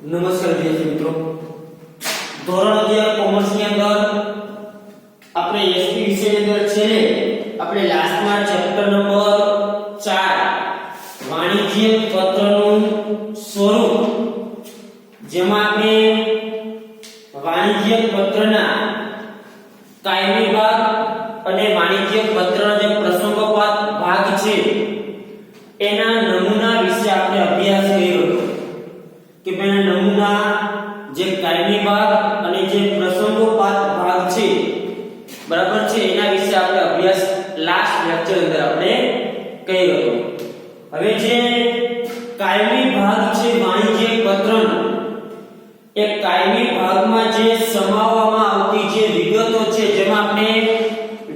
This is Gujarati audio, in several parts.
નમસ્કાર વિદ્યાર્થી મિત્રો, ધોરણ 11 કોમર્સ ની અંદર આપણે એસપી વિષયની અંદર છે ને આપણે લાસ્ટમાં ચેપ્ટર નંબર 4 વાણિજ્ય પત્રનું સ્વરૂપ, જેમાં આપણે વાણિજ્ય પત્રના કાયમી ભાગ અને વાણિજ્ય પત્રના જે પ્રસંગોપાત ભાગ છે એના નમૂના વિશે આપણે અભ્યાસ કર્યો હતો કે ભાઈ નમૂના જે કાયમી ભાગ અને જે પ્રસંગોપાત ભાગ છે, બરાબર છે, એના વિશે આપણે અભ્યાસ લાસ્ટ લેક્ચર અંદર આપણે કર્યો હતો. હવે જે કાયમી ભાગ છે વાણિજ્ય પત્રનો, એ કાયમી ભાગમાં જે સમાવવામાં આવતી જે વિગતો છે, જેમાં આપણે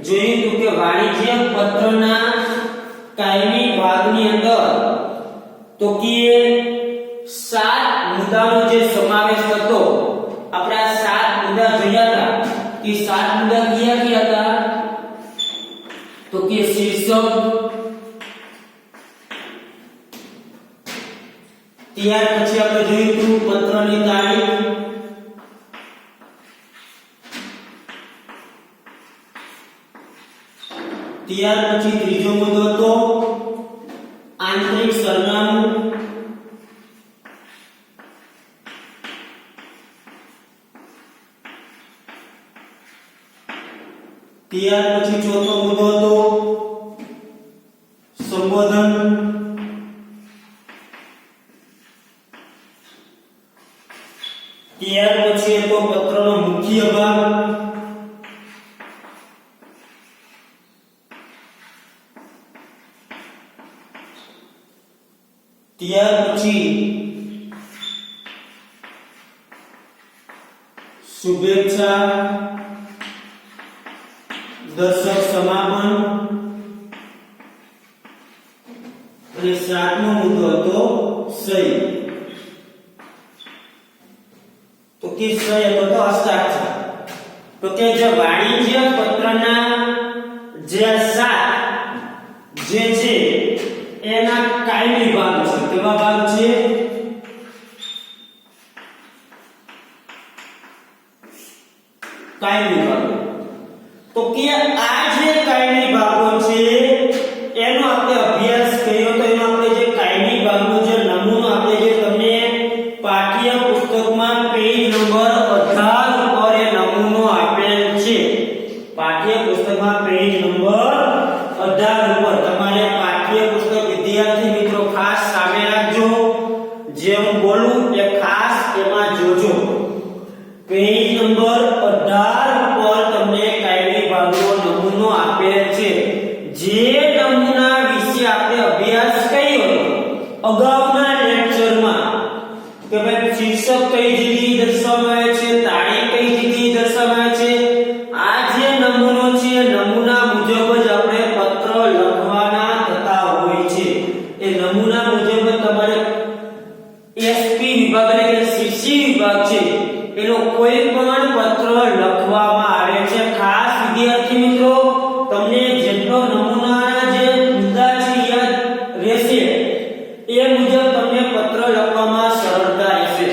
જોયું હતું કે વાણિજ્ય પત્રના કાયમી ભાગની અંદર તો કે 7 મુદ્દાનો જે સમાવેશ થતો. આપણે આ 7 મુદ્દા જોયા હતા કે 7 મુદ્દા કયા કયા હતા? તો કે શીર્ષક, ત્યાર પછી આપણે જોયું હતું પત્રની તારીખ, ત્યાર પછી ત્રીજો મુદ્દો હતો આંતરિક સરનામું, ત્યાર પછી ચોથો મુદ્દો હતો સંબોધન, ત્યાર પછી હતો પત્રનો મુખ્ય ભાગ, ત્યાર પછી શુભેચ્છા, દર્શક સમાપન, અને 7મો મુદ્દો હતો સહી. તો કે સહી હતો તો હસ્તાક્ષર. તો કે જે વાણિજ્ય પત્રના જે 7 જે છે એના કાયમી ભાગ છે. કેવા ભાગ છે? કાયમી ભાગ. તો કે આ જે કાયમી ભાગો છે એનો આપણે અભ્યાસ કર્યો તો એનો આપણે જે કાયમી ભાગનો જે નમૂનો આપણે જે તમને પાઠ્ય પુસ્તકમાં પેજ નંબર 18 પર એ નમૂનો આપેલ છે. પાઠ્ય પુસ્તકમાં પેજ નંબર 18 પર તમારે પાઠ્ય પુસ્તક વિદ્યાર્થી મિત્રો ખાસ સામે રાખજો. જે હું બોલું એ ખાસ એમાં જોજો. પેજ નંબર 18 પર તમને કાયમી ભાગનો નમૂનો આપેલ છે. જે નમૂના વિશે આપણે અભ્યાસ કર્યો અગાઉના લેક્ચરમાં કે ભાઈ શીર્ષક કઈ જગ્યાએ દર્શાવવામાં આવે છે, તારીખ કઈ જગ્યાએ દર્શાવવામાં આવે છે. આ જે નમૂનો છે નમૂના મુજબ જ આપણે પત્ર લખવાના થતા હોય છે. એ નમૂના મુજબ તમારે એસપી વિભાગ એટલે કે સીસી વિભાગ છે એનો કોઈ પણ પત્ર લખવામાં આવે છે. ખાસ વિદ્યાર્થી મિત્રો, તમને જેટલો નમૂનાના જે મુદ્દા છે યાદ રહેશે એ મુજબ તમને પત્ર લખવામાં સરળતા રહેશે.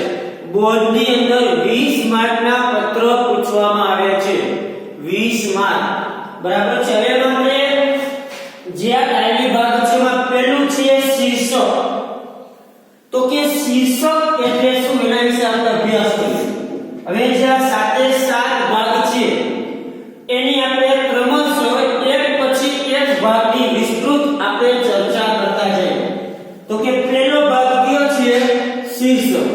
બોર્ડની અંદર 20 માર્કના પત્ર પૂછવામાં આવે છે. 20 માર્ક, બરાબર છે. હવે આપણે જે આ કાયમી ભાગ છે એમાં પહેલું છે શીર્ષક. તો કે શીર્ષક એટલે શું એના વિશે આપણે અભ્યાસ કરીએ. હવે જે આ 7 ભાગ છે એની આપણે ક્રમશઃ એક પછી એક ભાગની વિસ્તૃત આપણે ચર્ચા કરતા જઈએ. તો કે પહેલો ભાગ કયો છે? શીર્ષક.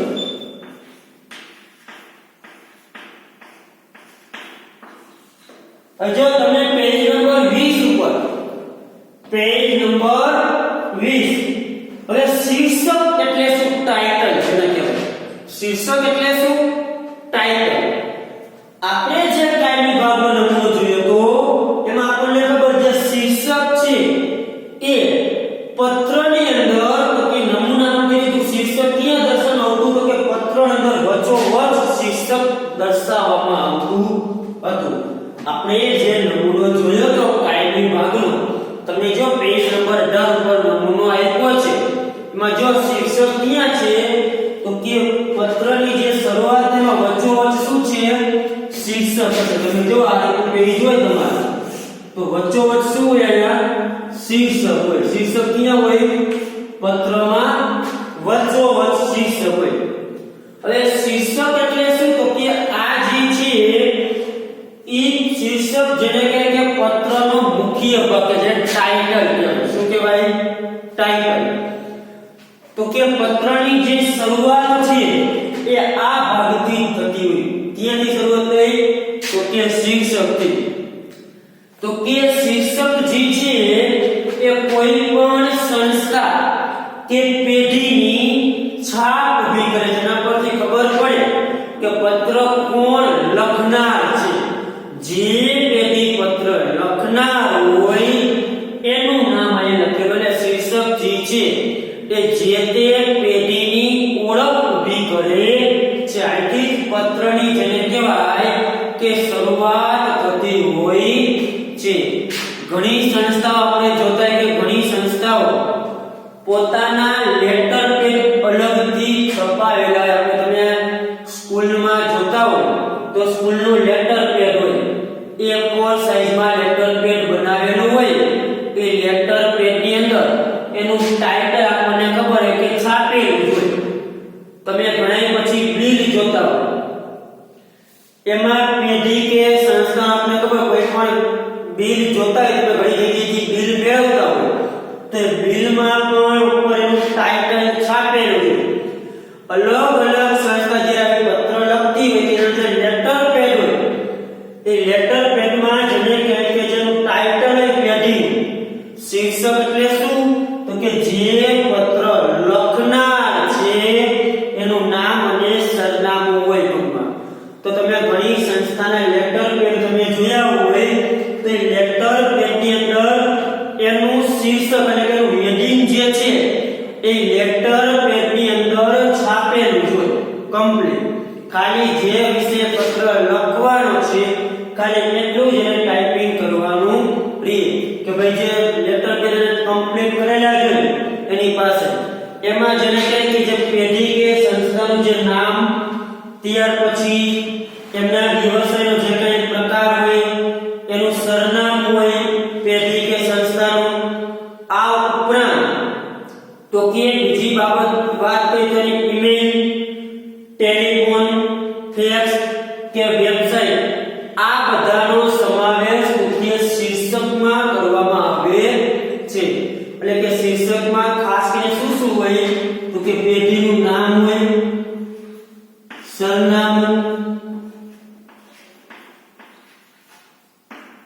જો તમે પેજ નંબર 20 ઉપર, પેજ નંબર 20, હવે શીર્ષક એટલે શું? ટાઇટલ છે ને કહેવાય. શીર્ષક એટલે શું? ટાઇટલ. આપણે જે કાયમી ભાગનો નમૂનો જોયો તો એમાં આપણને ખબર છે શીર્ષક છે એ પત્રની અંદર, તો કે નમૂનામાં કીધું શીર્ષક ક્યાં દર્શાવવામાં આવતું? તો કે પત્રની અંદર વચ્ચોવચ શીર્ષક દર્શાવવામાં આવતું હતું. આપણે જે નમૂનો જોયો તો કાયમી ભાગનો, તમને જો પેજ નંબર 18 પર નમૂનો આપ્યો છે, એમાં જો શીર્ષક ક્યાં છે તો કે પત્ર જો આ પેજ હોય તમારે તો વચ્ચોવચ્ચ શું હોય અહીંયા શીર્ષક હોય શીર્ષક ક્યાં હોય પત્રમાં વચ્ચોવચ્ચ શીર્ષક હોય હવે શીર્ષક એટલે શું તો કે આ જે છે ઈ શીર્ષક જેને કહેવાય કે પત્રનો મુખ્ય ભાગ છે ટાઇટલ કહેવાય શું કહેવાય ટાઇટલ તો કે પત્રની જે શરૂઆત છે એ આ ભાગથી થતી હોય ક્યાંથી શરૂઆત થઈ તો કે શીર્ષકથી તો કે શીર્ષક જે છે એ કોઈ પણ સંસ્થા કે પેઢીની છાપ ઊભી કરે છે એના પરથી ખબર પડે કે પત્ર કોણ લખનાર છે જે પેઢી પત્ર લખનાર હોય એનું નામ અહીં લખેલું એટલે શીર્ષક જે છે એ જે તે પેઢીની ઓળખ ઊભી કરે છે આથી પત્રની જેને કહેવાય કે શરૂઆત થતી હોય છે ઘણી સંસ્થાઓ આપણે જોતા કે ઘણી સંસ્થાઓ પોતાના લેટર પેડ અલગથી છપાવેલા આપણે તમે સ્કૂલમાં જોતા હોય તો સ્કૂલનું લેટર પેડ હોય A4 સાઈઝમાં લેટર પેડ બનાવેલું હોય એ લેટર પેડની અંદર એનું ટાઇટલ આપણને ખબર છે કે છાપેલું હોય તમે ઘણા પછી બિલ જોતા હોય એમાં પેઢી કે સંસ્થા આપણને ખબર કોઈ પણ બિલ જોતા હોય તો ઘણી જગ્યાએથી બિલ મેળવતા હોય તો બિલમાં પણ ઉપર એનું ટાઇટલ છાપેલું છે અલગ અલગ સંસ્થા જ્યારે પત્ર લખતી હોય તેના જે લેટર પેડ હોય એ લેટર પેડમાં જેને કહેવાય કે જેનું ટાઇટલ હોય પેઢી શીર્ષક એટલે શું તો કે જે પત્ર લખનાર છે એનું નામ અને સરનામું હોય ટૂંકમાં તો તમે ઘણી સંસ્થાના લેટર પેડ તમે જોયા હોય તો એ લેટર પેડની અંદર એનું શીર્ષક અને એનું હેડિંગ જે છે એ લેટર પેડની અંદર છાપેલું છે કમ્પ્લીટ ખાલી જે વિશે પત્ર લખવાનો છે ખાલી એટલું જ એને ટાઈપિંગ કરવાનું રહે કે ભાઈ જે લેટર પેડ કમ્પ્લીટ કરેલા છે એની પાસે એમાં જેને કહે કે જે પેઢી કે સંસ્થાનું જે નામ ત્યાર પછી એમના વ્યવસાયનો જે કંઈ પ્રકાર હોય એનું સરનામું હોય પેઢી કે સંસ્થાનું આ ઉપરાંત તો કે બીજી બાબત વાત કરીએ તો ઈમેલ ટેલિફોન ફેક્સ કે વેબસાઇટ આ બધાનો સમાવેશ મુખ્ય શીર્ષકમાં કરવામાં આવે છે એટલે કે શીર્ષકમાં ખાસ કરીને શું શું હોય તો કે પેઢીનું નામ હોય સરનામું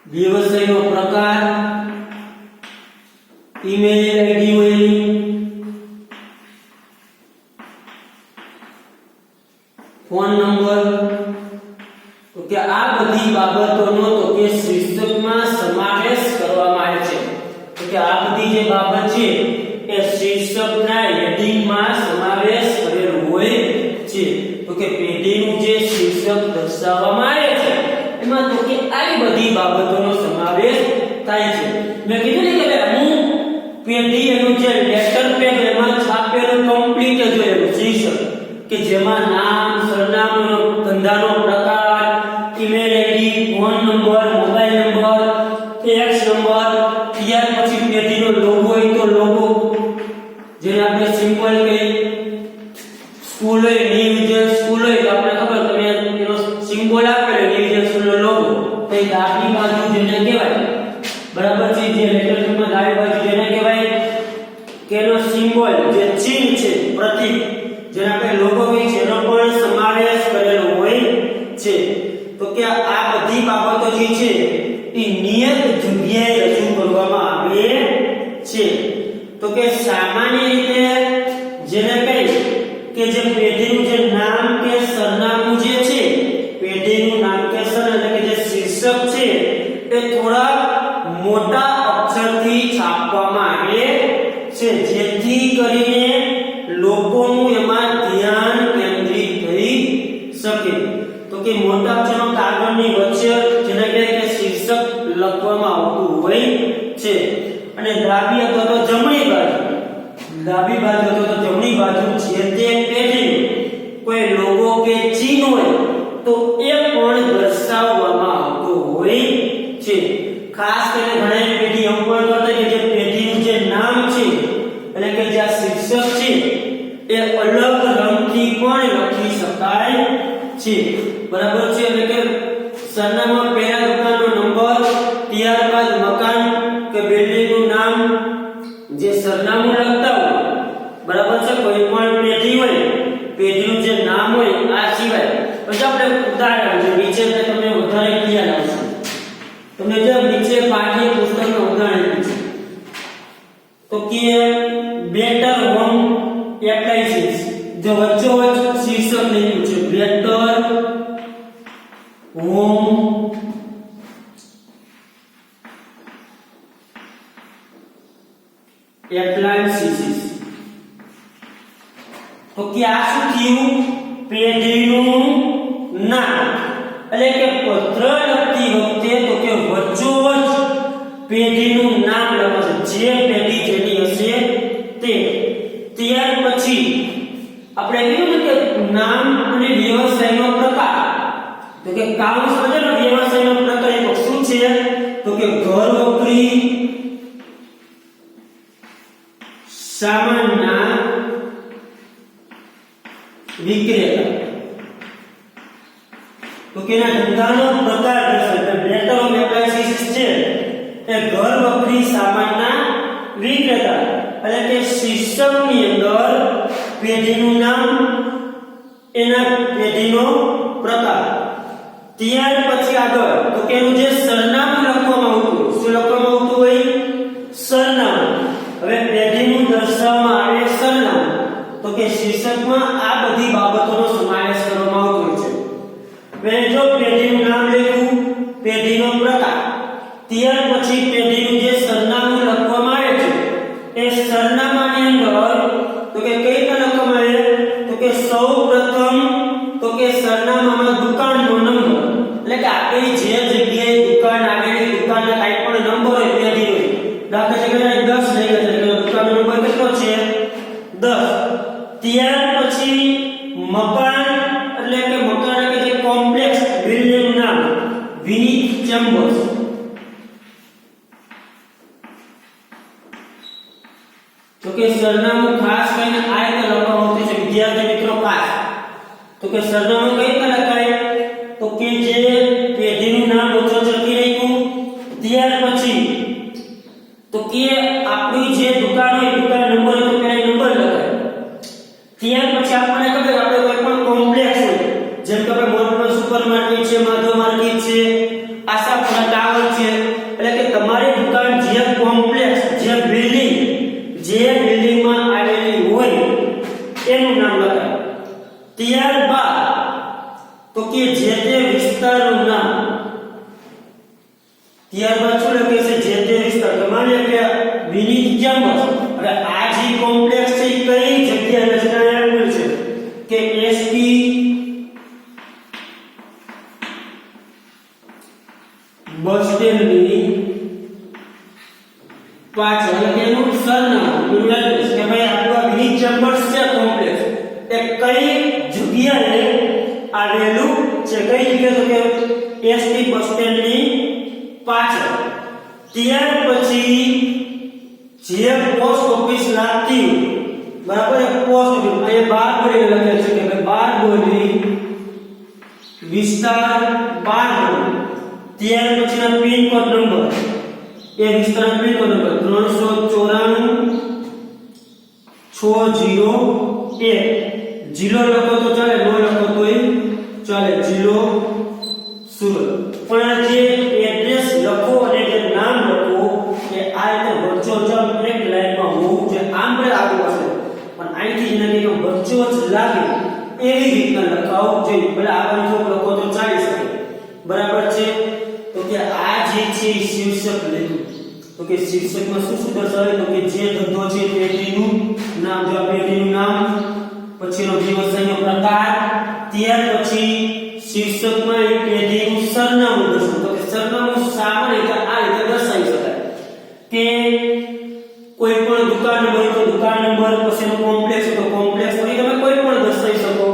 વ્યવસાયનો પ્રકાર ઈમેલ આઈડી હોય ફોન નંબર તો કે આ બધી બાબતોનો તો કે શીર્ષકમાં સમાવેશ કરવામાં આવે છે તો કે આ બધી જે બાબત છે એ શીર્ષકના હેડિંગમાં સમાવેશ કરેલો હોય છે તો કે પેઢીનું જે શીર્ષક દર્શાવવામાં આવે છે એમાં તો કે આવી બધી બાબતોનો સમાવેશ થાય છે મેં કીધું ને કે અમુક પેઢી એનું જે લેટર પેડ એમાં છાપેલું કમ્પ્લીટ જ હોય એનું શીર્ષક કે જેમાં નામ સરનામું ધંધાનો પ્રકાર email ID phone number mobile number fax number ત્યાર પછી પેઢીનો લોગો હોય તો લોગો જેને આપણે સિમ્પલ કહીએ સ્કૂલ હોય ન્યૂ સ્કૂલ હોય તો આપણે ખબર તમે એનો સિમ્બોલ આપેલો ન્યૂ સ્કૂલનો લોગો તો એ ડાબી બાજુ જેને કહેવાય બરાબર છે જે લેટર પેડમાં ડાબી બાજુ જેને કહેવાય કે એનો સિમ્બોલ જે ચિહ્ન છે પ્રતીક જેને આપણે લોગો કહે છે એનો પણ સમાવેશ કરેલો હોય છે તો કે આ બધી બાબતો જે છે એ નિયત જગ્યાએ રજૂ કરવામાં આવે છે તો કે સામાન્ય રીતે જેને કહે કે જે પેઢીનું જે નામ કે સરનામું જે છે પેઢીનું નામ કે સરનામું એટલે કે જે શીર્ષક છે એ થોડા મોટા અક્ષરથી છાપવામાં આવે છે જેથી કરીને લોકોનું એમાં ધ્યાન કેન્દ્રિત થઈ શકે તો કે મોટા અક્ષરનો કાગળની વચ્ચે જેને કહે કે શીર્ષક લખવામાં આવતું હોય છે અને ડાબી અથવા તો જમણી બાજુ અથવા તો જમણી બાજુ જે તે પેઢી કોઈ લોગો કે ચિહ્ન હોય તો એ પણ દર્શાવવામાં આવતું એ અલગ રંગથી પણ લખી શકાય છે બરાબર છે એટલે કે સરનામા પહેલા દુકાનનો નંબર ત્યારબાદ મકાન કે બિલ્ડિંગનું નામ જે સરનામું લખતા હોય બરાબર છે કોઈ પણ પેઢી હોય પેઢીનું જે નામ હોય આ સિવાય પછી આપણે ઉદાહરણ જે નીચે તમને વધારે ખ્યાલ આવશે તમને જે નીચે પાઠ્ય પુસ્તકનું ઉદાહરણ છે તો કે બેટર હોમ એપ્લાયન્સીસ જો વચ્ચોવચ્ચ શીર્ષક લખ્યું છે બેટર હોમ એપ્લાયન્સીસ તો કે આ શું થયું પેઢીનું નામ એટલે કે પત્ર લખતી વખતે તો કે વચ્ચોવચ્ચ પેઢીનું નામ લખવાનું જે પેઢી જેની હશે તે ત્યાર પછી આપણે કીધું કે નામ અને વ્યવસાયનો પ્રકાર તો કે કાઉન્સ વગેરે વ્યવસાયનો પ્રકાર એ શું છે તો કે ઘર વપરી સામાનના વિક્રેતા તો કે ના ધંધાનો પ્રકાર દર્શાવે બેટર ઓફ એપ્લાયન્સીસ છે એ ઘર વપરી સામાનના વિક્રેતા એટલે કે શીર્ષકની અંદર પેઢીનું નામ એના પેઢીનો પ્રકાર ત્યાર પછી આગળ તો કે એનું જે સરનામું લખવામાં આવતું શું લખવામાં આવતું હોય સરનામું હવે પેઢીનું દર્શાવવામાં આવે સરનામું તો કે શીર્ષકમાં આ બધી બાબતોનો સમાવેશ કરવામાં આવતો હોય છે હવે જો પેઢીનું નામ લખ્યું પેઢીનો પ્રકાર ત્યાર પછી પેઢીનું જે સરનામું લખવામાં આવે છે એ સરનામાની અંદર તો કે કઈ રીતે લખવામાં આવે તો કે સૌપ્રથમ તો કે સરનામામાં દુકાનનો નંબર એટલે કે આપેલી જે જગ્યાએ દુકાન આવેલી દુકાનના કાઈ પણ નંબર હોય પેઢી હોય દાખલા તરીકે 10 લઈ ગયા એટલે દુકાનનો નંબર કેટલો છે 10 ત્યાર પછી મકાન એટલે કે મકાન કે જે કોમ્પ્લેક્સ બિલ્ડિંગ નામ વિનીત ચેમ્બર્સ તો કે સરનામું ખાસ કરીને આ રીતે લખવામાં આવતું છે વિદ્યાર્થી મિત્રો ખાસ તો કે સરનામું કઈ રીતે લખાય તો કે જે પેઢીનું નામ ઓછો લખી રાખ્યું ત્યાર પછી તો કે આપણી જે દુકાન હોય દુકાન નંબર તો પેલા નંબર લખાય ત્યાર પછી આપણને ખબર આપણે કોઈ પણ કોમ્પ્લેક્સ હોય જેમ કે આપણે મોટો સુપરમાર્કેટ છે માધવ માર્કેટ છે આશાપુરા ટાવર છે એટલે કે તમારી દુકાન જે કોમ્પ્લેક્સ જે બિલ્ડિંગમાં આવેલી હોય એનું નામ લખાય ત્યારબાદ તો કે જે તે વિસ્તારનું નામ ત્યારબાદ શું લખે છે જે તે વિસ્તાર માની કે વિનીત ચેમ્બર્સ હવે આ જે કોમ્પ્લેક્સ છે કઈ જગ્યાએ રચનાયેલું છે કે એસપી બસ સ્ટેન્ડની પાછળ એનું સરનામું એડ્રેસ કે ભાઈ આપણો વિનીત ચેમ્બર્સ છે કોમ્પ્લેક્સ એ કઈ જગ્યાએ આવેલું છે કઈ જગ્યાએ તો કે એસટી બસ સ્ટેન્ડની પાછળ ત્યાર પછી જે પોસ્ટ ઓફિસ લાગતી બરાબર એ પોસ્ટ ઓફિસ અહીંયા બાર બોલી લખેલ છે કે ભાઈ બાર બોલી વિસ્તાર બાર બોલી ત્યાર પછીના પિન કોડ નંબર એ વિસ્તાર પિન કોડ નંબર 394 601 જિલ્લો લખો તો ચાલે નો લખો તોય ચાલે જિલ્લો સુરત પણ જે એડ્રેસ લખો અને જે નામ લખો કે આ રીતે વચ્ચોવચ એક લાઈનમાં હોવું છે આમ પણ આગળ હશે પણ અહીંથી જેને કે વચ્ચોવચ લાગે એવી રીતના લખાવું જોઈએ ભલે આગળ જો લખો તો ચાલી શકે બરાબર છે તો કે આ જે છે શીર્ષક લીધું તો કે શીર્ષકમાં શું શું દર્શાવે તો કે જે ધંધો છે પેઢીનું નામ જો પેઢીનું નામ પછીનો વ્યવસાયનો પ્રકાર ત્યાર પછી શીર્ષકમાં એ પેઢીનું સરનામું દર્શાવે તો કે સરનામું સામાન્ય રીતે આ રીતે દર્શાવી શકાય કે કોઈ પણ દુકાન હોય તો દુકાન નંબર પછીનો કોમ્પ્લેક્સ તો કોમ્પ્લેક્સ હોય તમે કોઈ પણ દર્શાવી શકો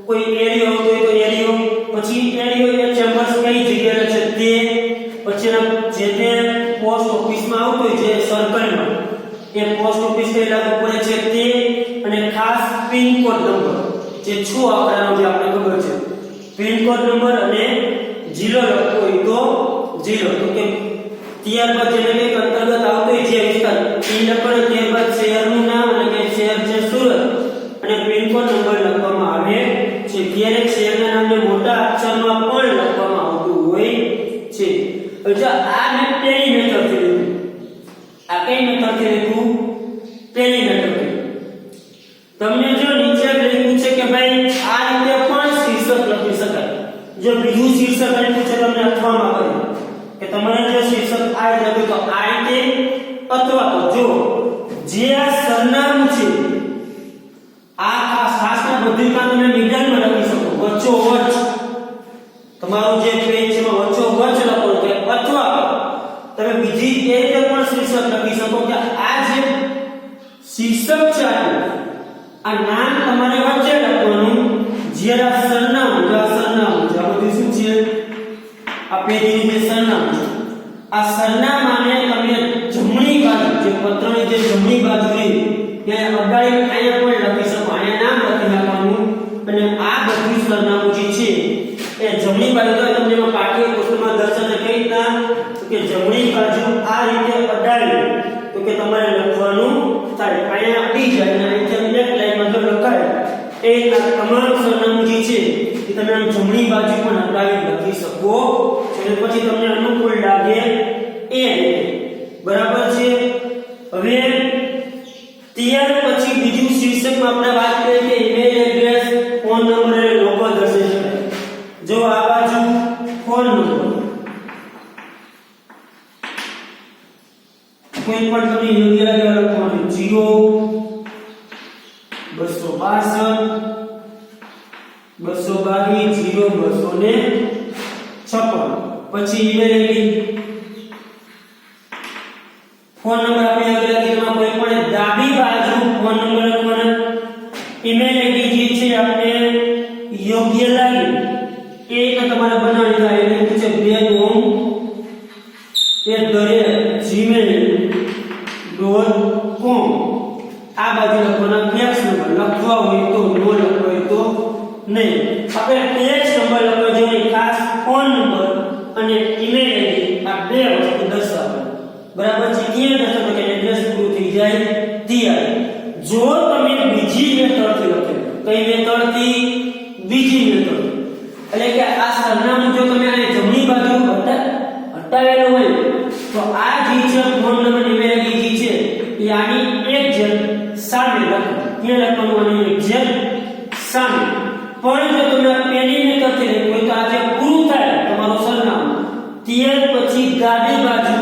કોઈ એરિયો હોય તો એરિયો પછી એરિયો એ ચેમ્બર્સ કઈ જગ્યાએ છે તે પછીના જે તે પોસ્ટ ઓફિસમાં આવતો હોય જે સર્કલમાં એ પોસ્ટ ઓફિસ કઈ લાગુ પડે છે તે અને ખાસ પિનકોડ નંબર જે 6 આંકડાનો જે આપણે ખબર છે પિનકોડ નંબર અને 0 લખવો હોય તો 0 તો કે ત્યારબાદ જેને કે અંતર્ગત આવતો હોય જે વિસ્તાર પિન નંબર ત્યારબાદ શહેરનું નામ અને કે શહેર છે સુરત અને પિનકોડ નંબર લખવામાં આવે છે ક્યારેક શહેરના નામને મોટા અક્ષરમાં પણ લખવામાં આવતું હોય છે જો આ મેં પહેલી મેથડ થી લીધું આ કઈ મેથડ થી લીધું પહેલી મેથડ થી તમને જો નીચે લખ્યું છે કે ભાઈ આ રીતે પણ શીર્ષક લખી શકાય જો બીજું શીર્ષક લખ્યું છે તમને અથવામાં કર્યું કે તમારે જો શીર્ષક આ રીતે લખ્યું તો આ રીતે અથવા તો જો જે આ સરનામું છે આ ખાસના બધું કામ તમે મિડલમાં લખી શકો વચ્ચોવચ્ચ તમારું જે પેજ છે એમાં વચ્ચોવચ્ચ લખો કે અથવા તમે બીજી એ રીતે પણ શીર્ષક લખી શકો કે આ જે શીર્ષક છે આ નામ તમારે વચ્ચે લખવાનું જ્યારે સરનામું છે આ બધું શું છે આ પેજનું જે સરનામું છે આ સરનામાને તમે જમણી બાજુ જે પત્રની જે જમણી બાજુ રહી ત્યાં અડાડી અહીંયા પણ લખી શકો અહીંયા નામ લખી નાખવાનું અને આ બધું સરનામું જે છે એ જમણી બાજુ તો તમને એમાં પાઠ્ય પુસ્તકમાં દર્શાવે કઈ રીતના કે જમણી બાજુ આ રીતે અડાડી તો કે તમારે લખવાનું થાય અહીંયા અડી જાય અને અહીંથી એક લાઈનમાં જો લખાય એ તમામ સરનામું જે છે એ તમે આમ જમણી બાજુ પણ અડાડી લખી શકો અને પછી તમને અનુકૂળ લાગે એ બરાબર છે હવે ત્યાર પછી બીજું શીર્ષકમાં આપણે વાત કરીએ કે ઈમેલ એડ્રેસ ફોન નંબર અને લોગો દર્શાવી શકાય જો આ બાજુ ફોન નંબર કોઈ પણ તમને યોગ્ય લાગે લખવાનું 0 262 0 256 પછી ઈમેલ આઈડી ફોન નંબર આપણે યોગ્ય લાગે એમાં કોઈ પણ ડાબી બાજુ ફોન નંબર લખવાનો ઈમેલ આઈડી જે છે આપણે યોગ્ય લાગે એ તમારે બનાવવાની થાય એટલે છે bedroom@gmail.com આ બાજુ લખવાના ફેક્સ નંબર લખવા હોય તો નો લખવા હોય તો નહીં આપણે ફેક્સ નંબર લખવા જોઈએ ખાસ ફોન નંબર અને ઈમેલ આઈડી આ બે વસ્તુ દર્શાવો બરાબર છે ક્યાં દર્શાવો કે એડ્રેસ પૂરું થઈ જાય ત્યારે જો તમે બીજી મેથડથી લખો કઈ મેથડથી બીજી મેથડ એટલે કે આ સરનામું જો તમે આ જમણી બાજુ હટાવેલું હોય તો આ જે છે ફોન નંબર ઈમેલ આઈડી છે એ આની એક્ઝેક્ટ સામે લખો ક્યાં લખવાનું આની એક્ઝેક્ટ સામે પણ જો તમે પેલી મેથડથી લખો તો આ જે પૂરું થાય તમારું સરનામું ત્યાર પછી ડાબી બાજુ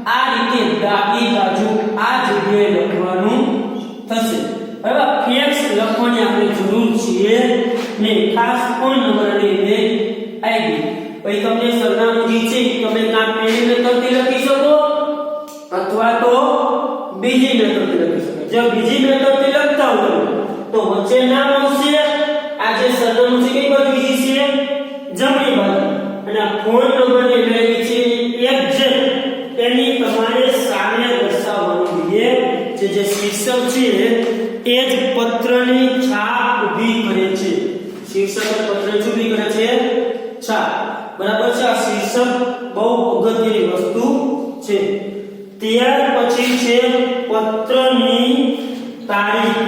આ રીતે ડાબી બાજુ આ જગ્યાએ લખવાનું થશે હવે ફેક્સ લખવાની આપણે જરૂર છે ને ખાસ ફોન નંબર અને ઈમેલ આઈડી પછી તમને સરનામું જે છે તમે કાં પેલી મેથડથી લખી શકો અથવા તો બીજી મેથડથી લખી શકો જો બીજી મેથડથી લખતા હો તો વચ્ચે નામ આવશે આ જે સરનામું છે કઈ બાજુ બીજી છે જમણી બાજુ અને આ ફોન નંબર ને ઈમેલ આઈડી છે એક્ઝેક્ટ એની તમારે સામે દર્શાવવાનું છે જે શીર્ષક છે એ જ પત્રની છાપ ઊભી કરે છે શીર્ષક પત્રની શું ઊભી કરે છે છાપ બરાબર છે આ શીર્ષક બહુ અગત્યની વસ્તુ છે ત્યાર પછી છે પત્રની તારીખ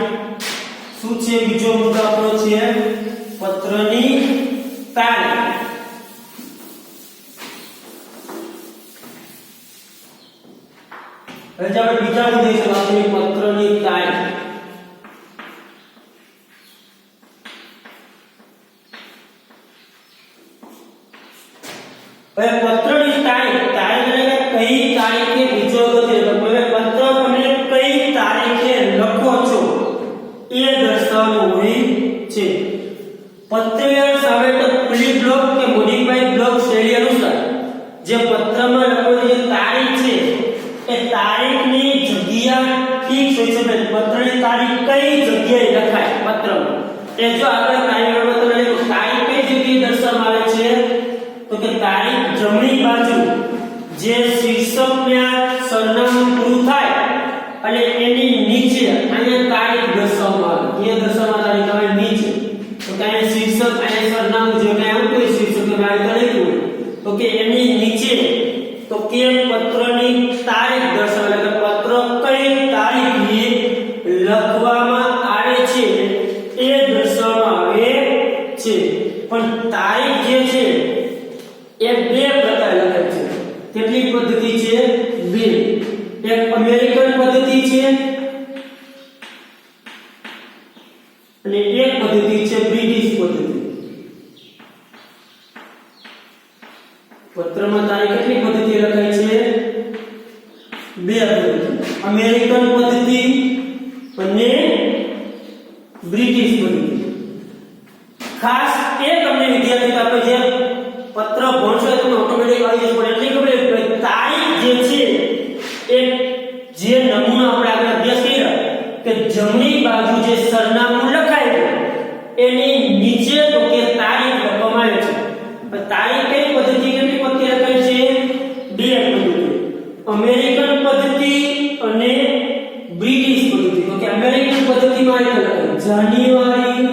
શું છે બીજો મુદ્દો આપણો છે પત્રની તારીખ હવે આપણે બીજા મુદ્દે છે આપણી પત્રની તારીખ હવે પત્રની તારીખ એટલે કઈ તારીખે બીજો અગત્ય હવે પત્ર તમે કઈ તારીખે લખો છો એ દર્શાવવાનું હોય છે પત્ર સાવેટ ફુલી બ્લોક કે મોડિફાઈડ બ્લોક શૈલી અનુસાર જે પત્રમાં લખવાની જે તારીખ છે એ તારીખની જગ્યા ફિક્સ હોય છે પત્રની તારીખ કઈ જગ્યાએ લખાય પત્રમાં એ જો આપણે તારીખમાં તમને તારીખ કઈ જગ્યાએ દર્શાવવામાં આવે છે તો કે તારીખ જમણી બાજુ જે શીર્ષકના સરનામું પૂરું થાય અને એની નીચે અહીંયા તારીખ દર્શાવવામાં આવે કે દર્શાવવામાં તારીખ આવે નીચે તો કાંઈ શીર્ષક અને સરનામું જે કાંઈ આવતું હોય શીર્ષક માં આવી લખ્યું હોય તો કે એની નીચે તો કે પત્રની તારીખ દર્શાવે કે પત્ર કઈ તારીખે લખવામાં આવે છે એ દર્શાવવામાં આવે છે પણ તારીખ જે છે એ બે પ્રકારે લખાય છે કેટલી પદ્ધતિ છે બે એક અમેરિકન પદ્ધતિ છે અને એક પદ્ધતિ છે બ્રિટિશ પદ્ધતિ પત્રમાં તારીખ કેટલી પદ્ધતિ લખાય છે બે પદ્ધતિ અમેરિકન પદ્ધતિ અને બ્રિટિશ પદ્ધતિ ખાસ એ તમને વિદ્યાર્થી આપણે જે પત્ર ભણશો તો ઓટોમેટિક આવી જશે પણ એટલી ખબર તારીખ જે છે એ જે નમૂના આપણે આગળ અભ્યાસ કર્યા કે જમણી બાજુ જે સરનામું લખાયેલું એની નીચે તો કે તારીખ લખવામાં આવે છે પણ તારીખ કઈ પદ્ધતિ કેટલી પદ્ધતિ લખાય છે બે પદ્ધતિ અમેરિકન પદ્ધતિ અને બ્રિટિશ પદ્ધતિ તો કે અમેરિકન પદ્ધતિમાં આ રીતે લખાય જાન્યુઆરી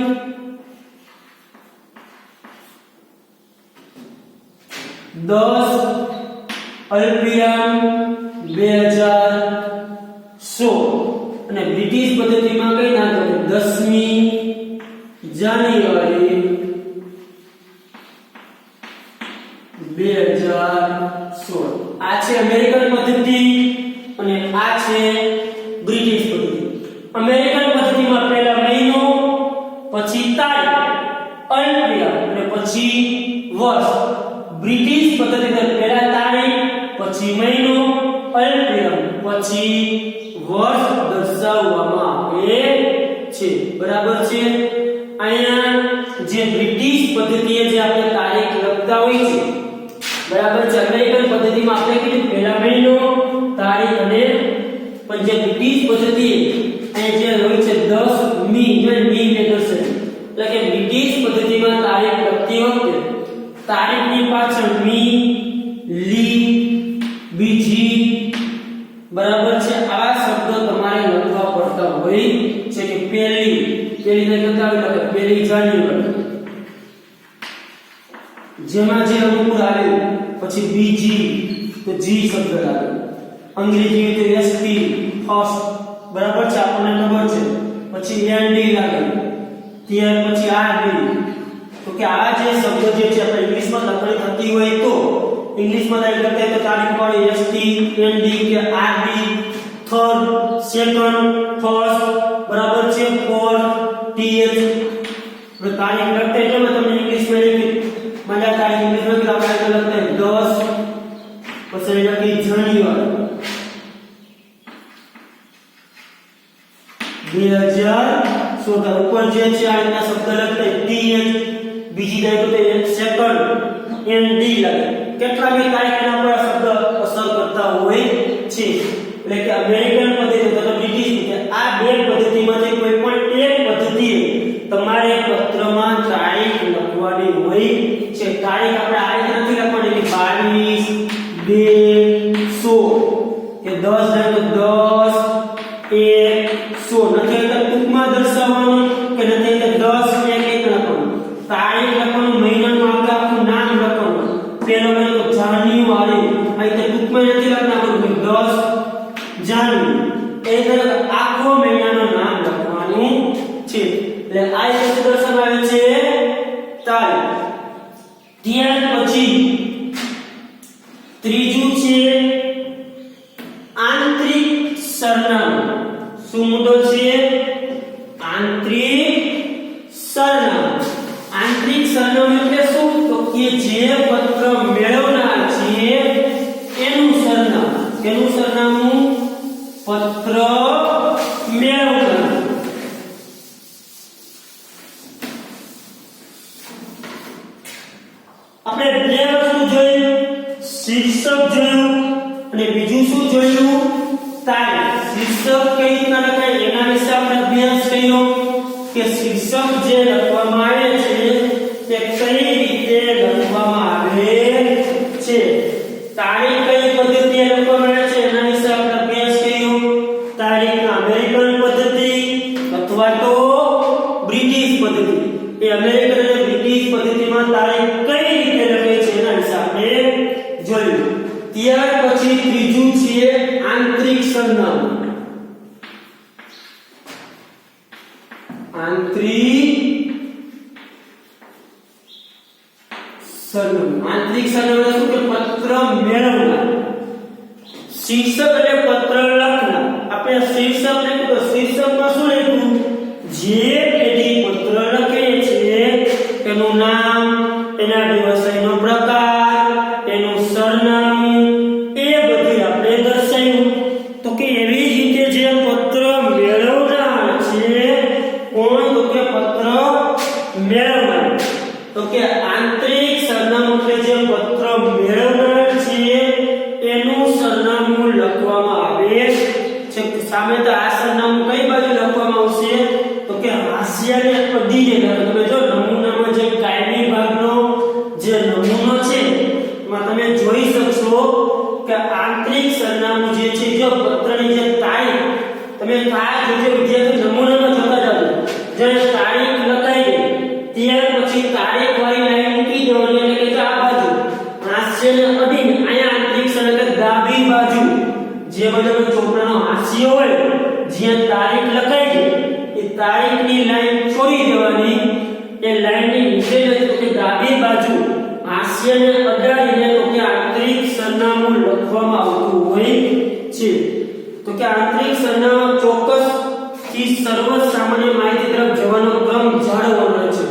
10 અલ્પિયમ 2016 અને બ્રિટિશ પદ્ધતિમાં કઈ નામ છે 10મી જાન્યુઆરી 2016 આ છે અમેરિકન પદ્ધતિ અને આ છે બ્રિટિશ પદ્ધતિ અમેરિકન પદ્ધતિમાં પહેલા મહિનો પછી તારીખ અલ્પિયમ અને પછી વર્ષ બ્રિટિશ પદ્ધતિમાં પહેલા તારીખ પછી મહિનો અલ્પિયમ પછી વર્ષ દર્શાવવામાં આવે છે બરાબર છે અહીંયા જે બ્રિટિશ પદ્ધતિએ જે આપણે તારીખ લખતા હોય છે બરાબર છે અમેરિકન પદ્ધતિમાં આપણે કીધું પહેલા મહિનો તારીખ અને પણ જે બ્રિટિશ પદ્ધતિ અહીંયા જે હોય છે 10 મી જે મી લેટર છે એટલે કે બ્રિટિશ પદ્ધતિમાં તારીખ લખતી વખતે તારીખની પાછળ મી લી બીજી બરાબર છે આ શબ્દો તમારે લખવા પડતા હોય છે કે પહેલી ને લખતા હોય તો પહેલી જાન્યુઆરી જેમાં જે અનુકૂળ આવે પછી બીજી તો જી શબ્દ લાગે અંગ્રેજી તો એસપી ફર્સ્ટ બરાબર છે આપણને ખબર છે પછી એનડી લાગે ત્યાર પછી આરડી તો કે આ જે શબ્દ જે છે આપણે ઇંગ્લિશમાં લખણી થતી હોય તો ઇંગ્લિશમાં લખી લખતા તો તારીખ પડે એસટી એનડી કે આરડી થર્ડ સેકન્ડ ફર્સ્ટ બરાબર છે ફોર્થ ટીએચ તો તારીખ લખતા જો તમને ઇંગ્લિશમાં લખી મને તારીખ ઇંગ્લિશમાં લખી આપણે લખતા 10 પછી લખી જાન્યુઆરી 2016 ઉપર જે છે આ રીતના શબ્દ લખતા ટીએચ બીજી ડાયરો તો સેકન્ડ એનડી લાગે કેટલા બી તારીખના પર શબ્દ અસર કરતા હોય છે એટલે કે અમેરિકન પદ્ધતિ તથા બ્રિટિશ પદ્ધતિ આ બે પદ્ધતિમાંથી કોઈ પણ એક પદ્ધતિએ તમારે પત્રમાં તારીખ લખવાની હોય છે તારીખ આપણે આ રીતે નથી લખવાની કે 22 2 16 કે 10 તો 10 1 16 નથી એટલે ટૂંકમાં દર્શાવવાનું કે નથી એટલે 10 1 લખવાનું તારીખ લખવાનું મહિનાનું આખું નામ લખવાનું પહેલો મહિનો તો જાન્યુઆરી આ રીતે ટૂંકમાં નથી લખવાનું કે 10 જાન્યુઆરી એ રીતે આખો મહિનાનું નામ લખવાનું છે એટલે આ રીતે દર્શાવાય છે તારીખ ત્યાર પછી ત્રીજું છે આંતરિક સરનામું શું મુદ્દો છે આંતરિક સરનામું આંતરિક સરનામું એટલે શું તો કે જે પત્ર મેળવનાર છે એનું સરનામું પત્ર મેળવનાર આપણે બે વસ્તુ જોઈ શીર્ષક જોયું અને બીજું શું જોયું તારીખ શીર્ષક કઈ રીતના લખાય એના વિશે આપણે અભ્યાસ કર્યો કે શીર્ષક જે લખવામાં આવે છે તે કઈ રીતે લખવામાં આવે છે તારીખ કઈ પદ્ધતિએ લખવામાં આવે છે એના વિશે આપણે અભ્યાસ કર્યો તારીખના અમેરિકન પદ્ધતિ અથવા તો બ્રિટિશ પદ્ધતિ. એ અમેરિકન અને બ્રિટિશ પદ્ધતિમાં તારીખ કઈ રીતે લખે છે એના વિશે આપણે જોયું. ત્યાર પછી ત્રીજું છે આંતરિક સરનામું. આંતરિક સરનામું. આંતરિક સરનામું શું કે પત્ર મેળવનાર. શીર્ષક એટલે પત્ર લખનાર. આપણે શીર્ષક લખ્યું તો શીર્ષકમાં શું લખ્યું? જે પેઢી પત્ર લખે છે તેનું નામ, તેના વ્યવસાયનો પ્રકાર, તેનું સરનામું એ બધું આપણે દર્શાવ્યું. તો કે એવી જ રીતે જે પત્ર મેળવનાર છે, કોણ? તો કે પત્ર મેળવનાર. તો કે આંતરિક સરનામું એટલે જે પત્ર મેળવનાર છે એનું સરનામું લખવામાં આવે છે. સામે તો આ સરનામું કઈ બાજુ લખવામાં આવશે? તો કે હાંસિયાને અડીને. તમે જો નમૂનામાં જે કાયમી ભાગનો જે નમૂનો છે એમાં તમે જોઈ શકશો કે આંતરિક સરનામું જે છે, જો પત્રની જે તારીખ તમે આ જોજો વિદ્યાર્થી, નમૂનામાં જોતા જાજો. જ્યારે તારીખ લખાઈ ગઈ ત્યાર પછી તારીખ વાળી લાઈન મૂકી દેવાની, એટલે કે આ બાજુ હાંસિયાને અડીને અહીંયા આંતરિક સરનામું એટલે ડાબી બાજુ જે બાજુ ચોપડાનો હાંસિયો હોય જ્યાં તારીખ લખાઈ ગઈ એ તારીખની લાઈન છોડી દેવાની. એ લાઈનની નીચે તો કે ડાબી બાજુ હાંસિયાને અડાડીને તો કે આંતરિક સરનામું લખવામાં આવતું હોય છે. તો કે આંતરિક સરનામું ચોક્કસ થી સર્વ સામાન્ય માહિતી તરફ જવાનો ક્રમ જાળવવાનો છે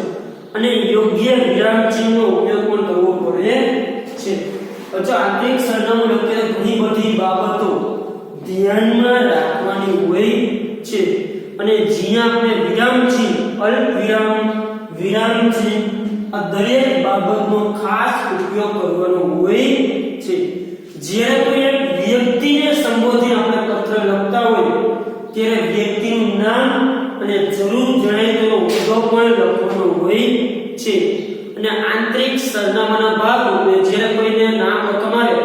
અને યોગ્ય વિરામ ચિહ્નનો ઉપયોગ પણ કરવો પડે છે. જો આંતરિક સરનામું લખતી ઘણી બધી બાબતો ધ્યાનમાં રાખવાની હોય છે અને જ્યાં આપણે વિરામ ચિહ્ન, અલ્પ વિરામ, વિરામ ચિહ્ન આ દરેક બાબતનો ખાસ ઉપયોગ કરવાનો હોય છે. જ્યારે કોઈ એક વ્યક્તિને સંબોધીને આપણે પત્ર લખતા હોય ત્યારે વ્યક્તિનું નામ અને જરૂર જણાય તેનો હોદ્દો પણ લખવાનો હોય છે. અને આંતરિક સરનામાના ભાગરૂપે જ્યારે કોઈને નામ લખવામાં આવે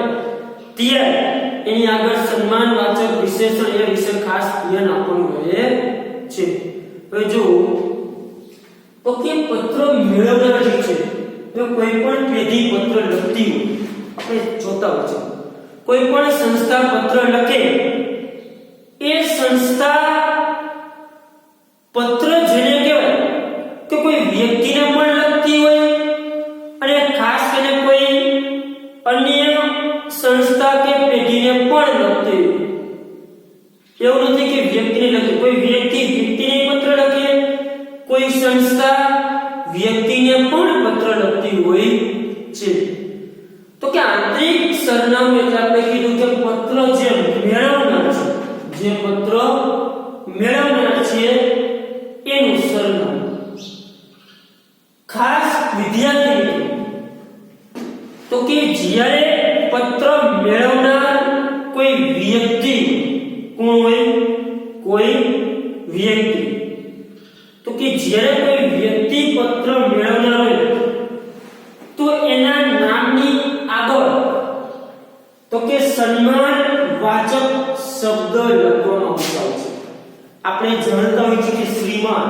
ત્યારે એની આગળ સન્માનવાચક વિશેષણ એ વિશે ખાસ ધ્યાન આપવાનું હોય છે. હવે જો તો કે પત્ર મેળવનાર જે છે તો કોઈ પણ પેઢી પત્ર લખતી હોય આપણે જોતા હોય છે. કોઈ પણ સંસ્થા પત્ર લખે એ સંસ્થા પત્ર જેને કહેવાય કે કોઈ વ્યક્તિને પણ લખતી હોય અને ખાસ કરીને કોઈ અન્ય સંસ્થા કે પેઢીને પણ લખતી હોય. એવું નથી કે વ્યક્તિને લખે, કોઈ વ્યક્તિ વ્યક્તિને પત્ર લખે, કોઈ સંસ્થા વ્યક્તિને પણ પત્ર લખતી હોય છે. તો કે આંતરિક સરનામું એટલે આપણે કીધું કે પત્ર જે મેળવનાર છે, જે પત્ર મેળવનાર છે એનું સરનામું. ખાસ વિદ્યાર્થી તો કે જ્યારે પત્ર મેળવનાર કોઈ વ્યક્તિ, કોણ હોય? કોઈ વ્યક્તિ. તો કે જ્યારે કોઈ વ્યક્તિ પત્ર મેળવનાર હોય તો એના નામની આગળ તો કે સન્માનવાચક શબ્દ લખવામાં આવતા હોય છે. આપણે જાણતા હોય છે કે શ્રીમાન,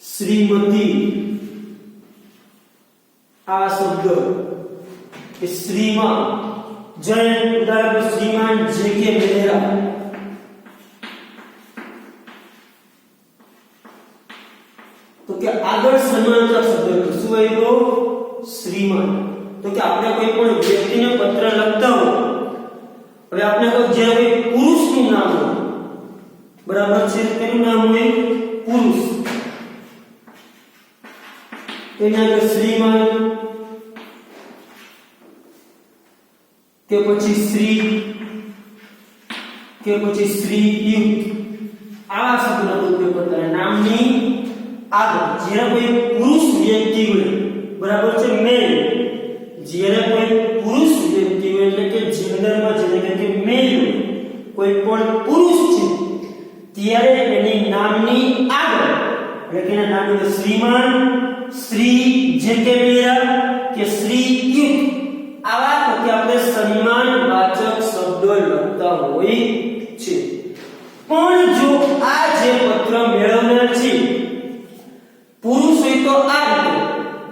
શ્રીમતી આ શબ્દ કે શ્રીમાન, જય ઉદાહરણ શ્રીમાન જે કે મહેરા. તો કે આગળ સન્માનવાચક શબ્દ શું આવ્યો? શ્રીમાન. તો કે આપણે કોઈ પણ વ્યક્તિને પત્ર લખતા હોય, હવે આપણે કોઈ જે કોઈ પુરુષનું નામ હોય, બરાબર છે, તેનું નામ હોય પુરુષ, તેના આગળ શ્રીમાન કે પછી શ્રી કે પછી શ્રીયુક્ત આવા શબ્દનો ઉપયોગ કરતા. નામની આગળ જ્યારે કોઈ પુરુષ વ્યક્તિ હોય, બરાબર છે, મેલ, જ્યારે કોઈ પુરુષ વ્યક્તિ હોય એટલે કે જેન્ડરમાં જેને કે મેલ કોઈ પણ પુરુષ છે ત્યારે એની નામની આગળ એટલે કે એના નામની શ્રીમાન, શ્રી જે કે મહેરા કે શ્રીયુક્ત આવા તો કે આપણે સન્માનવાચક શબ્દ શબ્દો લખતા હોય છે. પણ જો આ જે પત્ર મેળવનાર છે પુરુષ હોય તો આ રીતે,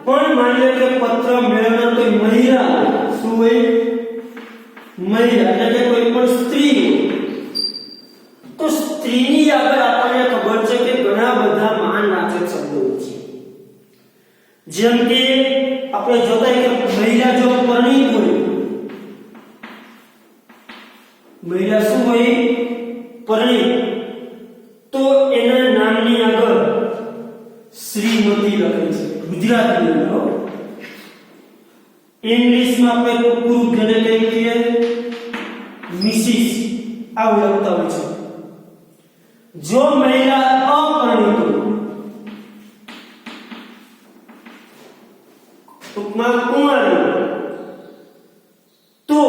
પણ માની લો કે પત્ર મેળવનાર કોઈ મહિલા, શું હોય? મહિલા એટલે કે કોઈ પણ સ્ત્રી હોય, તો સ્ત્રીની આગળ આપણને ખબર છે કે ઘણા બધા માનવાચક શબ્દો છે. જેમ કે આપણે જોતા કે મહિલા જો પરણિત હોય, મહિલા શું હોય? પરણિત, તો એના નામની આગળ શ્રીમતી લખે છે ગુજરાતીની અંદર. ઇંગ્લિશમાં આપણે પુરુષ જેને કહીએ છીએ મિસિસ, આવું લખતા હોય છે. જો મહિલા અપરિણિત હોય, ટૂંકમાં કુંવારી, તો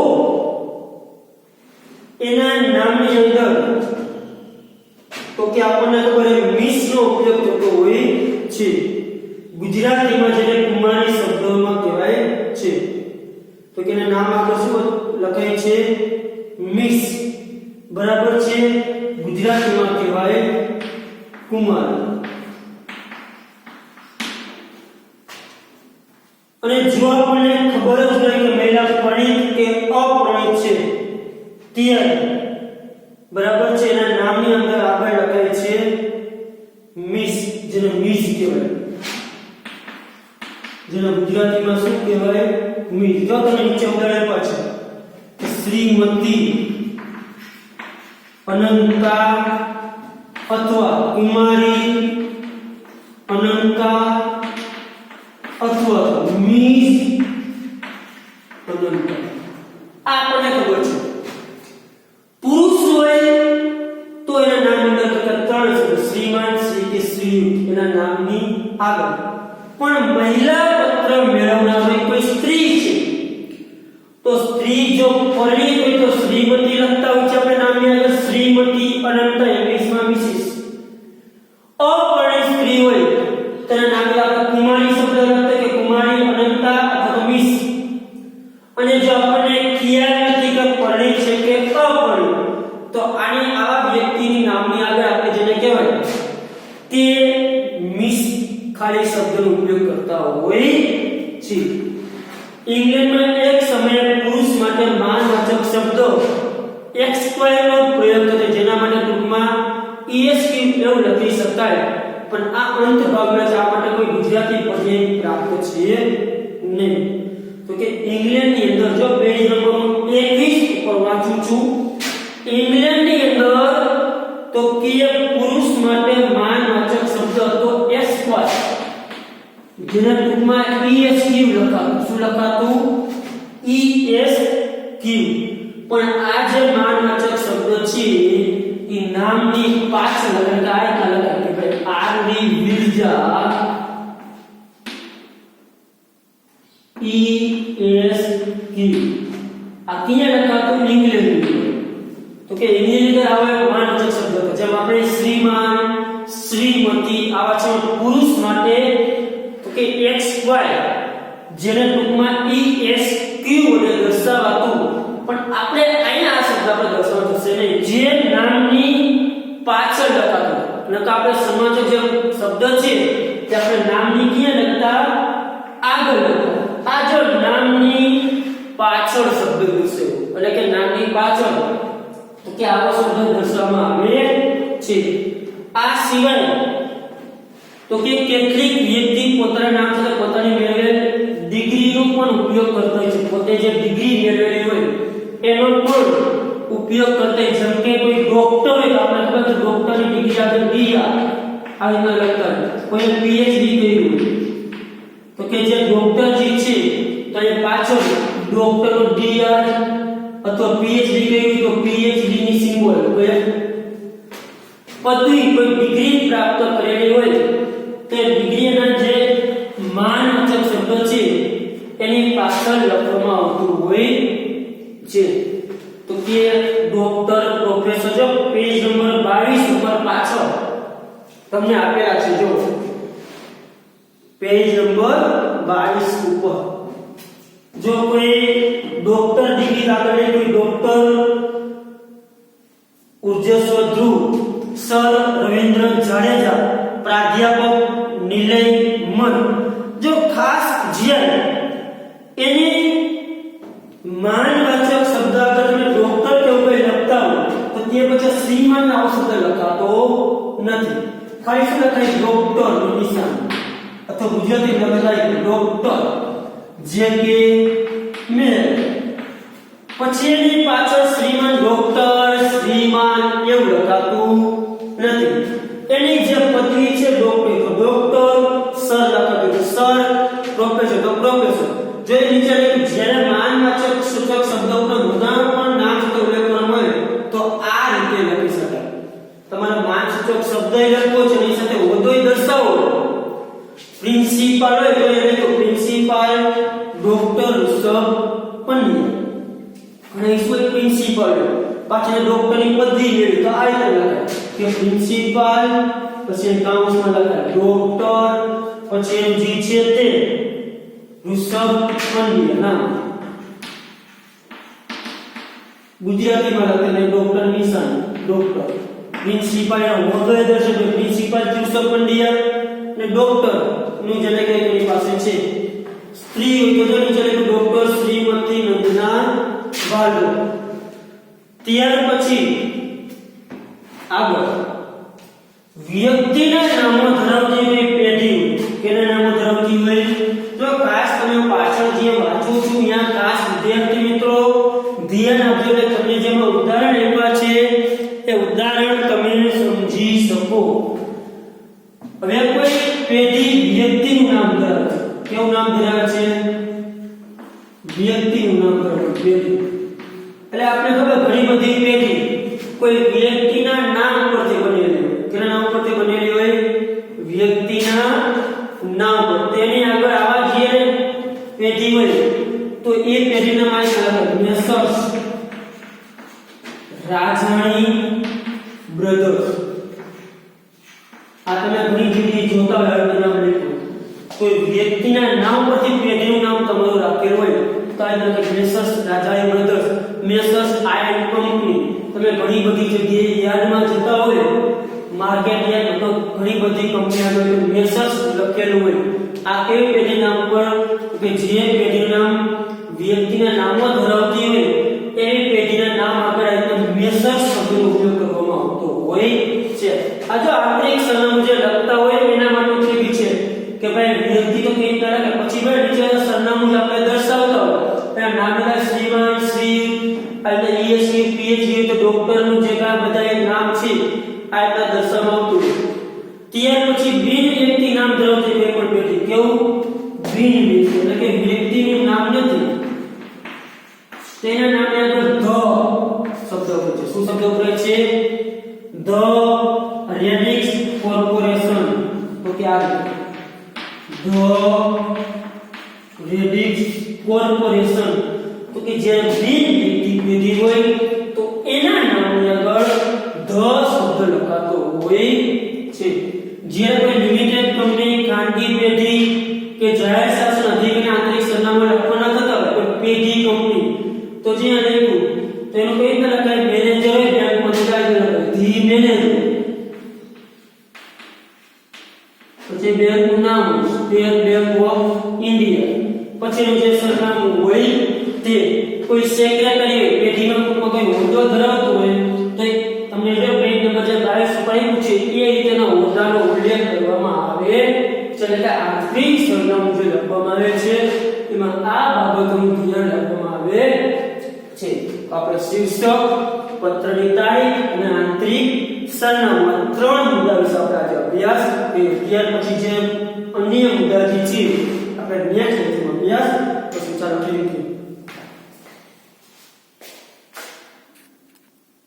એના નામની અંદર તો કે આપણને ખબર છે મિસ નો ઉપયોગ થતો હોય છે. ગુજરાતીમાં જેને કુમારી શબ્દોમાં કહેવાય છે, તો કે એના નામ આગળ શું લખાય છે? મિસ, બરાબર છે. ગુજરાતીમાં કહેવાય કુમારી. અને જો આપણને ખબર જ હોય કે મહિલા પરણિત કે અપરિણિત છે, ત્યારે બરાબર છે એના નામની અંદર આગળ લખાય છે મિસ, જેને મિસ કહેવાય, જેને ગુજરાતીમાં શું કહેવાય? મિસ. જો તમે નીચે ઉદાહરણ પાછળ શ્રીમતી, અનંતા અથવા કુમારી, અનંતા અથવા મિસ અનંતા, આ આપણને ખબર છે. પુરુષ હોય તો એના નામની અંદર ત્રણ શબ્દ, શ્રીમાન, શ્રી કે શ્રીયુત એના નામની આગળ. પણ મહિલા પત્ર મેળવનાર હોય કોઈ સ્ત્રી છે, તો સ્ત્રી જો પરણિત હોય તો શ્રીમતી લખતા હોય છે આપણે નામની આગળ શ્રીમતી, અનંતા ઇંગ્લિશમાં મિસિસ. અપરિણિત સ્ત્રી હોય તેના નામે આપણે કુમારી શબ્દ લખતા કે કુમારી, અનંતા અથવા મિસ. અને જો આપણને ખ્યાલ નથી કે પરણિત છે કે અપરિણિત, તો આની આવા વ્યક્તિની નામની આગળ આપણે જેને કહેવાય તે મિસ ખાલી શબ્દનો ઉપયોગ કરતા હોય છે. ઇંગ્લેન્ડમાં એક સમયે પુરુષ માટે માનવાચક શબ્દ એક્સક્વાયર નો પ્રયોગ થતો, જેના માટે ટૂંકમાં ESQ એવું લખી શકાય. પણ આ અંત ભાગમાં છે, આ માટે કોઈ ગુજરાતી પર્યાય પ્રાપ્ત છે નહીં. તો કે ઇંગ્લેન્ડની અંદર જો પેજ નંબર 21 ઉપર વાંચું છું, ઇંગ્લેન્ડની અંદર તો કે પુરુષ માટે માનવાચક શબ્દ હતો એસ્ક્વાયર, જેના ટૂંકમાં ESQ લખાતું. શું લખાતું? ESQ. પણ આ જે માનવાચક શબ્દ છે એ નામની પાછળ લગાય કે ભાઈ આરડી વિરજા ESQ આ ક્યાં લખાતું? ઇંગ્લેન્ડ. તો કે એની અંદર આવે માનવાચક શબ્દ, જેમ આપણે શ્રીમાન, શ્રીમતી આવા છે પુરુષ માટે, તો કે XY જેને ટૂંકમાં ESQ વડે દર્શાવાતું. પણ આપણે અહીંયા આ શબ્દ આપણે દર્શાવતો છે નહીં, જે નામની પાછળ લખાતું. નકર આપણે સમાજક જે શબ્દ છે તે આપણે નામની ક્યાં લખતા? આગળ લખતા. આ જો નામની પાછળ શબ્દ દર્શાવે, એટલે કે નામની પાછળ તો કે આવો શબ્દ દર્શાવવામાં આવે છે. આ સિવાય તો કે કેટલીક વ્યક્તિ પોતાના નામ સાથે પોતાની મેળવેલ ડિગ્રીનો પણ ઉપયોગ કરતા હોય છે. પોતે જે ડિગ્રી મેળવેલી હોય એનો પણ ઉપયોગ કરતા હોય. જેમ કે કોઈ ડોક્ટર હોય તો આપણે ખબર છે ડોક્ટરની ડિગ્રી આગળ DR આ રીતના લખતા હોય. કોઈ PhD કર્યું તો કે જે ડોક્ટર જે છે તો એ પાછળ ડોક્ટરનો DR અથવા PhD કર્યું તો PhD ની સિમ્બોલ, કોઈ પદવી કોઈ ડિગ્રી પ્રાપ્ત કરેલી હોય તે ડિગ્રીના જે માનવાચક શબ્દ છે એની પાછળ લખવામાં આવતું હોય છે. તો કે ડોક્ટર, પ્રોફેસર, જો પેજ નંબર 22 ઉપર પાછળ તમને આપેલા છે, જો પેજ નંબર 22 ઉપર જો કોઈ ડોક્ટર ડિગ્રી આગળ કોઈ ડોક્ટર ઉર્જસ્વ ધ્રુવ, સર રવિન્દ્ર જાડેજા, પ્રાધ્યાપક નિલય મન. જો ખાસ જ્યાં એની માનવાચક શબ્દ અગર તમે ડોક્ટર કે એવું કંઈ લખતા હો તો તે પછી શ્રીમાન આવો શબ્દ લખાતો નથી. ખાલી શું લખાય? ડોક્ટર નું નિશાન અથવા ગુજરાતી લખાય ડોક્ટર જે કે મેં. પછી એની પાછળ શ્રીમાન, ડોક્ટર, શ્રીમાન એવું લખાતું નથી. એની જે પદવી છે ડોક્ટર, સર લખાતું સર, પ્રોફેસર તો પ્રોફેસર. જો એ નીચે જ્યારે માનવાચક સૂચક શબ્દ ઉપર મુદ્દાનો પણ નામ સાથે ઉલ્લેખ કરવામાં આવે તો આ રીતે લખી શકાય. તમારે માનસૂચક શબ્દ લખવો છે એની સાથે હોદ્દો દર્શાવો. પ્રિન્સિપાલ હોય તો એને તો પ્રિન્સિપાલ ડોક્ટર ઋષભ પંડ્યા. અને શું પ્રિન્સિપાલ પાછળ ડોક્ટરની પદવી મેળવી તો આ રીતે લખાય કે પ્રિન્સિપાલ, પછી કાઉન્સમાં લખાય ડોક્ટર, પછી એમ જી છે તે ઋષભ પંડ્યા નામ. ગુજરાતીમાં લખેલું ડોક્ટર નિશાન ડોક્ટર. પ્રિન્સિપાલ નો હોદ્દો દર્શાવે પ્રિન્સિપાલ ઋષભ પંડ્યા અને ડોક્ટર નું જેને કે એની પાસે છે. સ્ત્રી હોય તો નીચે લખ્યું ડોક્ટર શ્રીમતી નંદના વાલો. ત્યાર પછી આગળ વ્યક્તિના નામો ધરાવતી હોય પેઢી, કેના નામો ધરાવતી હોય તો ખાસ તમે પાછળ જે વાંચું છું ત્યાં ખાસ વિદ્યાર્થી મિત્રો ધ્યાન આપજો કે તમને જેમાં ઉદાહરણ આપ્યા છે એ ઉદાહરણ તમે સમજી શકો. હવે કોઈ પેઢી વ્યક્તિનું નામ ધરાવે છે. કેવું નામ ધરાવે છે? વ્યક્તિનું નામ ધરાવે છે પેઢી. એટલે આપણે ખબર ઘણી બધી પેઢી કોઈ વ્યક્તિના નામ પરથી બનેલી હોય. કેના નામ પરથી બનેલી હોય? વ્યક્તિના નામ પર. તેની આગળ આવા જે પેઢી હોય તો એ પેઢીના નામ લખે મેસર્સ રાજાણી બ્રધર્સ. આ તમે ઘણી જગ્યાએ જોતા હોય તો નામ લખ્યું. કોઈ વ્યક્તિના નામ પરથી પેઢીનું નામ તમારું રાખેલું હોય તો આ લખે Messrs Rajali brothers, Messrs iron company. તમે ઘણી બધી જગ્યાએ યાર્ડમાં જતા હોય, માર્કેટ યાર્ડ તો ઘણી બધી કંપનીઓ મેસર્સ લખેલું હોય. આ કઈ પેઢીના ઉપર કે જે પેઢીનું નામ વ્યક્તિના નામો ધરાવતી હોય એવી પેઢીના નામ આગળ આવીને મેસર્સ શબ્દનો ઉપયોગ કરવામાં આવતો હોય છે. આ જો આંતરિક સરનામું જે લખતા હોય એના માટે ઉપયોગી છે કે ભાઈ વ્યક્તિ તો કઈ રીતે લખે, પછી ભાઈ નીચે સરનામું આપણે દર્શાવતા હોય ત્યાં નામના શ્રીમાન, શ્રી અને ઈએસસી, પીએચડી તો ડોક્ટરનું જે કા બધા નામ છે આ રીતે દર્શાવવામાં આવતું હોય. ત્યાર પછી બિન વ્યક્તિ નામ ધરાવતી કોઈ પણ પેઢી. કેવું? બિન વ્યક્તિ એટલે કે વ્યક્તિનું નામ નથી તેના નામે આગળ ધ શબ્દ હોય છે. શું શબ્દ હોય છે? The radix corporation. તો કે આ ધ રેડિક્સ કોર્પોરેશન. તો કે જે બિન વ્યક્તિ પેઢી હોય તો એના નામે આગળ ધ શબ્દ લખાતો હોય છે. જે કોઈ લિમિટેડ કંપની, ખાનગી પેઢી કે જાહેર શાસન અધિકારી આંતરિક સરનામા લખવાના થતા હોય કોઈ પેઢી કંપની તો જે લખ્યું તો એનું કઈ રીતે લખાય? મેનેજર હોય બેંકમાં લખાય ધી મેનેજર. પછી બેંકનું નામ સ્ટેટ બેંક ઓફ ઇન્ડિયા. પછી જે સરનામું હોય તે કોઈ સેક્રેટરી હોય પેઢીમાં કોઈ હોદ્દો ધરાવતો હોય તો તમને જો પેજ નંબર જે 22 પર આપ્યું છે એ રીતેના હોદ્દાનો ઉલ્લેખ કરવામાં આવે છે. એટલે આંતરિક સરનામું જે લખવામાં આવે છે એમાં આ બાબતોનું ધ્યાન રાખવામાં આવે છે. આપણે શીર્ષક, પત્રની તારીખ અને આંતરિક સરનામું ત્રણ મુદ્દા વિશે આપણે આજે અભ્યાસ કર્યો. ત્યાર પછી જે અન્ય મુદ્દા છે આપણે નેક્સ્ટ લેક્ચરમાં અભ્યાસ કરીશું. ચાલો